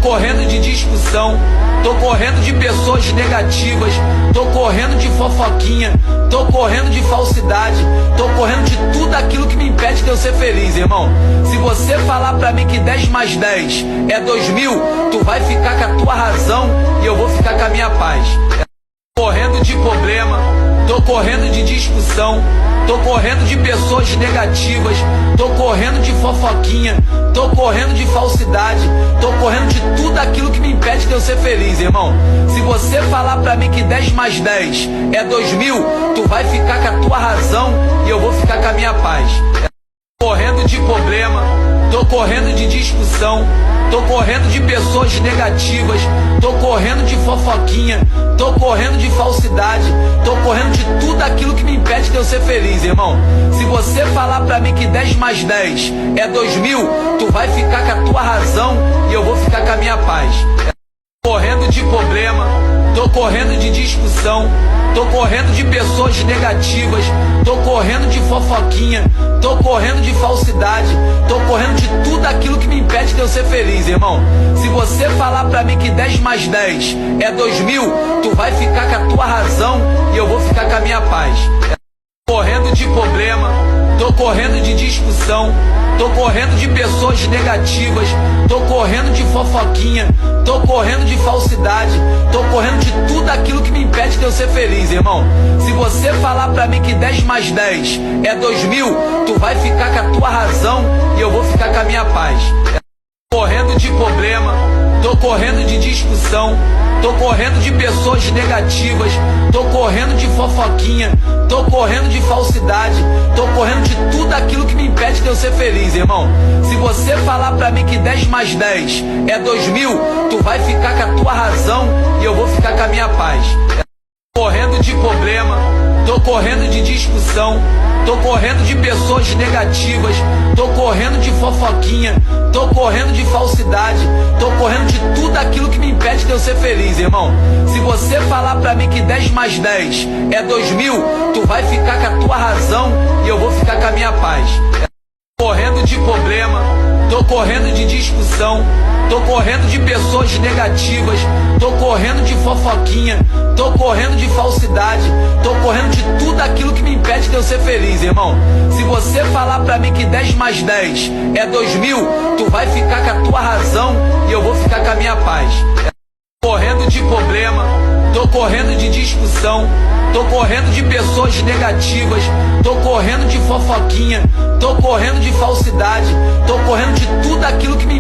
correndo de discussão, tô correndo de pessoas negativas, tô correndo de fofoquinha, tô correndo de falsidade, tô correndo de tudo aquilo que me impede de eu ser feliz, irmão. Se você falar pra mim que 10 mais 10 é 2000, tu vai ficar com a tua razão e eu vou ficar com a minha paz. Tô correndo de problema, tô correndo de discussão, tô correndo de pessoas negativas, tô correndo de fofoquinha, tô correndo de falsidade, tô correndo de tudo aquilo que me impede de eu ser feliz, irmão. Se você falar pra mim que 10 mais 10 é 2000, tu vai ficar com a tua razão e eu vou ficar com a minha paz. Tô correndo de problema, tô correndo de discussão, tô correndo de pessoas negativas, tô correndo de fofoquinha, tô correndo de falsidade, tô correndo de tudo aquilo que me impede de eu ser feliz, irmão. Se você falar pra mim que 10 mais 10 é 2000, tu vai ficar com a tua razão e eu vou ficar com a minha paz. Tô correndo de problema, tô correndo de discussão, tô correndo de pessoas negativas, tô correndo de fofoquinha, tô correndo de falsidade, tô correndo de tudo aquilo que me impede de eu ser feliz, irmão. Se você falar pra mim que 10 mais 10 é 2000, tu vai ficar com a tua razão e eu vou ficar com a minha paz. Tô correndo de problema, tô correndo de discussão, tô correndo de pessoas negativas, tô correndo de fofoquinha, tô correndo de falsidade, tô correndo de tudo aquilo que me impede de eu ser feliz, irmão. Se você falar pra mim que 10 mais 10 é 2000, tu vai ficar com a tua razão e eu vou ficar com a minha paz. Tô correndo de problema, tô correndo de discussão, tô correndo de pessoas negativas, tô correndo de fofoquinha, tô correndo de falsidade, tô correndo de tudo aquilo que me impede de eu ser feliz, irmão. Se você falar pra mim que 10 mais 10 é 2000, tu vai ficar com a tua razão e eu vou ficar com a minha paz. Tô correndo de problema, tô correndo de discussão, tô correndo de pessoas negativas, tô correndo de fofoquinha, tô correndo de falsidade, tô correndo de tudo aquilo que me impede de eu ser feliz, irmão. Se você falar pra mim que 10 mais 10 é 2000, tu vai ficar com a tua razão e eu vou ficar com a minha paz. Tô correndo de problema, tô correndo de discussão, tô correndo de pessoas negativas, tô correndo de fofoquinha, tô correndo de falsidade, tô correndo de tudo aquilo que me impede de eu ser feliz, irmão. Se você falar pra mim que 10 mais 10 é 2000, tu vai ficar com a tua razão e eu vou ficar com a minha paz. Tô correndo de problema, tô correndo de discussão, tô correndo de pessoas negativas, tô correndo de fofoquinha, tô correndo de falsidade, tô correndo de tudo aquilo que